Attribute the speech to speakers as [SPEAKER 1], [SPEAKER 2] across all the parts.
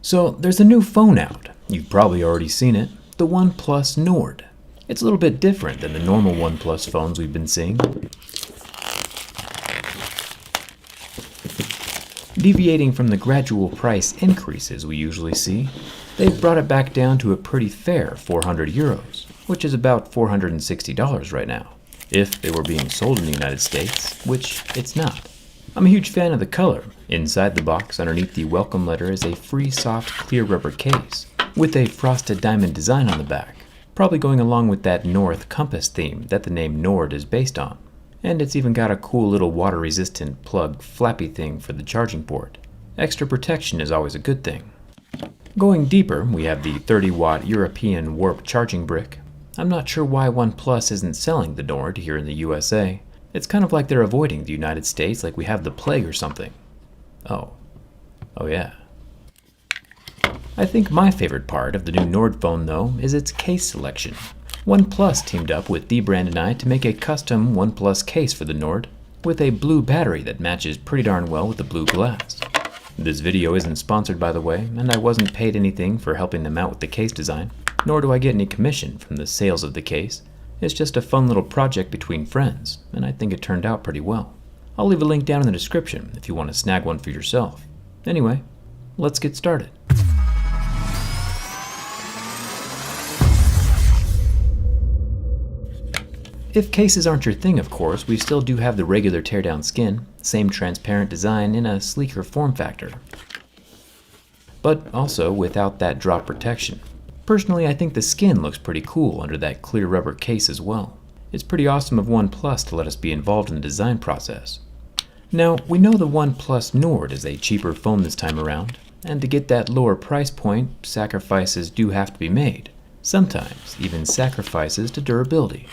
[SPEAKER 1] So there's a new phone out. You've probably already seen it, the OnePlus Nord. It's a little bit different than the normal OnePlus phones we've been seeing. Deviating from the gradual price increases we usually see, they've brought it back down to a pretty fair €400, which is about $460 right now, if they were being sold in the United States, which it's not. I'm a huge fan of the color. Inside the box, underneath the welcome letter, is a free soft clear rubber case with a frosted diamond design on the back, probably going along with that north compass theme that the name Nord is based on. And it's even got a cool little water-resistant plug flappy thing for the charging port. Extra protection is always a good thing. Going deeper, we have the 30-watt European warp charging brick. I'm not sure why OnePlus isn't selling the Nord here in the USA. It's kind of like they're avoiding the United States like we have the plague or something. Oh yeah. I think my favorite part of the new Nord phone, though, is its case selection. OnePlus teamed up with Dbrand and I to make a custom OnePlus case for the Nord with a blue battery that matches pretty darn well with the blue glass. This video isn't sponsored, by the way, and I wasn't paid anything for helping them out with the case design, nor do I get any commission from the sales of the case. It's just a fun little project between friends, and I think it turned out pretty well. I'll leave a link down in the description if you want to snag one for yourself. Anyway, let's get started. If cases aren't your thing, of course, we still do have the regular teardown skin, same transparent design in a sleeker form factor, but also without that drop protection. Personally, I think the skin looks pretty cool under that clear rubber case as well. It's pretty awesome of OnePlus to let us be involved in the design process. Now, we know the OnePlus Nord is a cheaper phone this time around, and to get that lower price point, sacrifices do have to be made. Sometimes, even sacrifices to durability.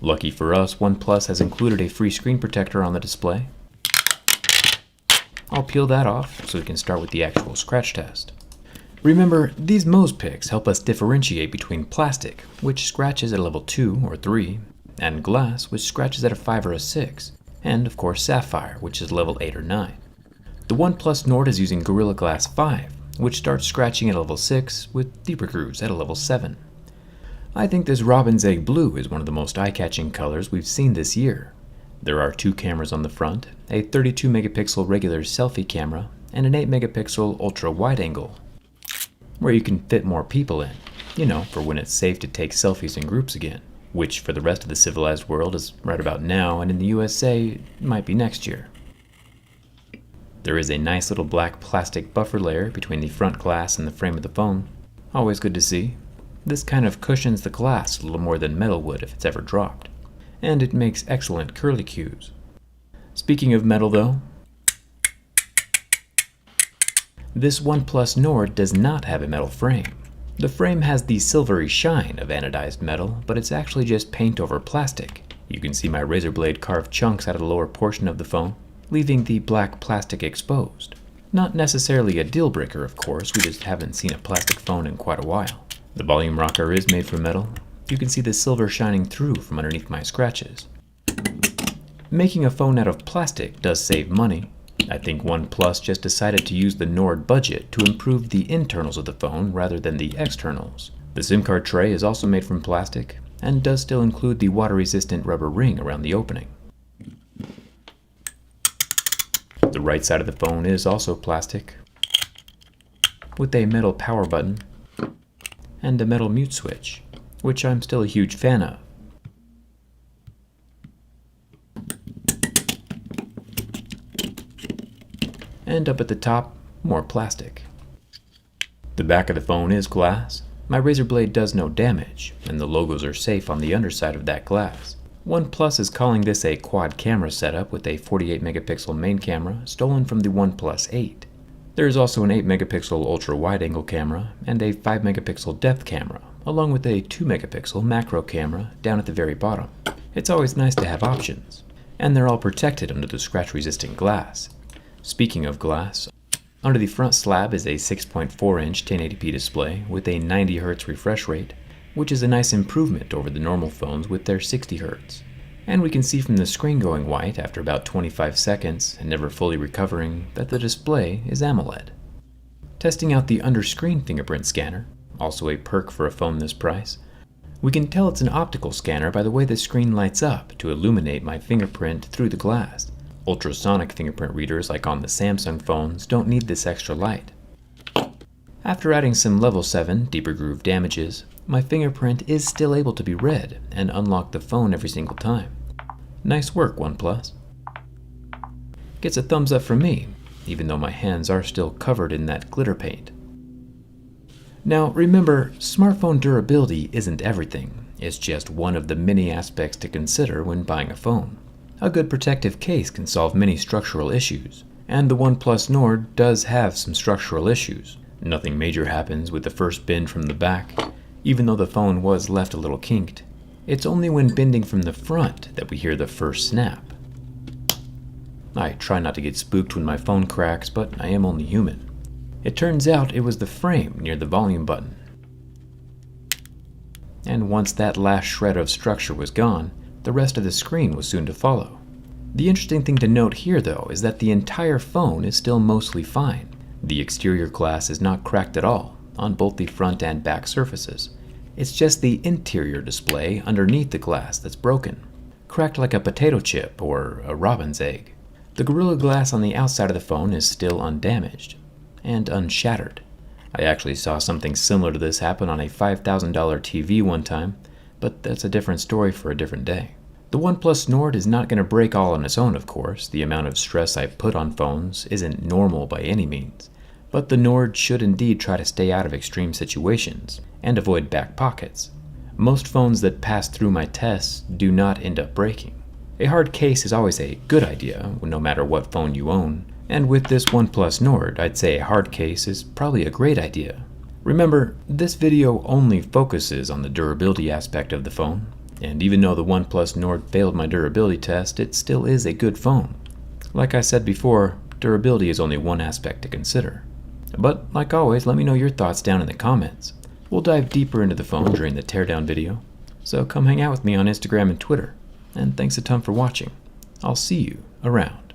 [SPEAKER 1] Lucky for us, OnePlus has included a free screen protector on the display. I'll peel that off so we can start with the actual scratch test. Remember, these Mohs picks help us differentiate between plastic, which scratches at a level 2 or 3, and glass, which scratches at a 5 or a 6, and of course sapphire, which is level 8 or 9. The OnePlus Nord is using Gorilla Glass 5, which starts scratching at a level 6 with deeper grooves at a level 7. I think this robin's egg blue is one of the most eye-catching colors we've seen this year. There are 2 cameras on the front, a 32 megapixel regular selfie camera, and an 8 megapixel ultra wide angle, where you can fit more people in, for when it's safe to take selfies in groups again, which for the rest of the civilized world is right about now, and in the USA might be next year. There is a nice little black plastic buffer layer between the front glass and the frame of the phone. Always good to see. This kind of cushions the glass a little more than metal would if it's ever dropped. And it makes excellent curlicues. Speaking of metal though, this OnePlus Nord does not have a metal frame. The frame has the silvery shine of anodized metal, but it's actually just paint over plastic. You can see my razor blade carve chunks out of the lower portion of the phone, leaving the black plastic exposed. Not necessarily a deal breaker, of course, we just haven't seen a plastic phone in quite a while. The volume rocker is made from metal. You can see the silver shining through from underneath my scratches. Making a phone out of plastic does save money. I think OnePlus just decided to use the Nord budget to improve the internals of the phone rather than the externals. The SIM card tray is also made from plastic and does still include the water-resistant rubber ring around the opening. The right side of the phone is also plastic, with a metal power button and a metal mute switch, which I'm still a huge fan of. And up at the top, more plastic. The back of the phone is glass. My razor blade does no damage, and the logos are safe on the underside of that glass. OnePlus is calling this a quad camera setup with a 48 megapixel main camera stolen from the OnePlus 8. There is also an 8 megapixel ultra wide angle camera and a 5 megapixel depth camera, along with a 2 megapixel macro camera down at the very bottom. It's always nice to have options, and they're all protected under the scratch resistant glass. Speaking of glass, under the front slab is a 6.4 inch 1080p display with a 90 Hz refresh rate, which is a nice improvement over the normal phones with their 60 Hz. And we can see from the screen going white after about 25 seconds and never fully recovering that the display is AMOLED. Testing out the under-screen fingerprint scanner, also a perk for a phone this price, we can tell it's an optical scanner by the way the screen lights up to illuminate my fingerprint through the glass. Ultrasonic fingerprint readers like on the Samsung phones don't need this extra light. After adding some level 7 deeper groove damages, my fingerprint is still able to be read and unlock the phone every single time. Nice work, OnePlus. Gets a thumbs up from me, even though my hands are still covered in that glitter paint. Now remember, smartphone durability isn't everything. It's just one of the many aspects to consider when buying a phone. A good protective case can solve many structural issues, and the OnePlus Nord does have some structural issues. Nothing major happens with the first bend from the back, even though the phone was left a little kinked. It's only when bending from the front that we hear the first snap. I try not to get spooked when my phone cracks, but I am only human. It turns out it was the frame near the volume button. And once that last shred of structure was gone, the rest of the screen was soon to follow. The interesting thing to note here though is that the entire phone is still mostly fine. The exterior glass is not cracked at all on both the front and back surfaces. It's just the interior display underneath the glass that's broken, cracked like a potato chip or a robin's egg. The Gorilla Glass on the outside of the phone is still undamaged and unshattered. I actually saw something similar to this happen on a $5,000 TV one time, but that's a different story for a different day. The OnePlus Nord is not going to break all on its own, of course. The amount of stress I put on phones isn't normal by any means. But the Nord should indeed try to stay out of extreme situations and avoid back pockets. Most phones that pass through my tests do not end up breaking. A hard case is always a good idea, no matter what phone you own. And with this OnePlus Nord, I'd say a hard case is probably a great idea. Remember, this video only focuses on the durability aspect of the phone, and even though the OnePlus Nord failed my durability test, it still is a good phone. Like I said before, durability is only one aspect to consider. But like always, let me know your thoughts down in the comments. We'll dive deeper into the phone during the teardown video, so come hang out with me on Instagram and Twitter. And thanks a ton for watching. I'll see you around.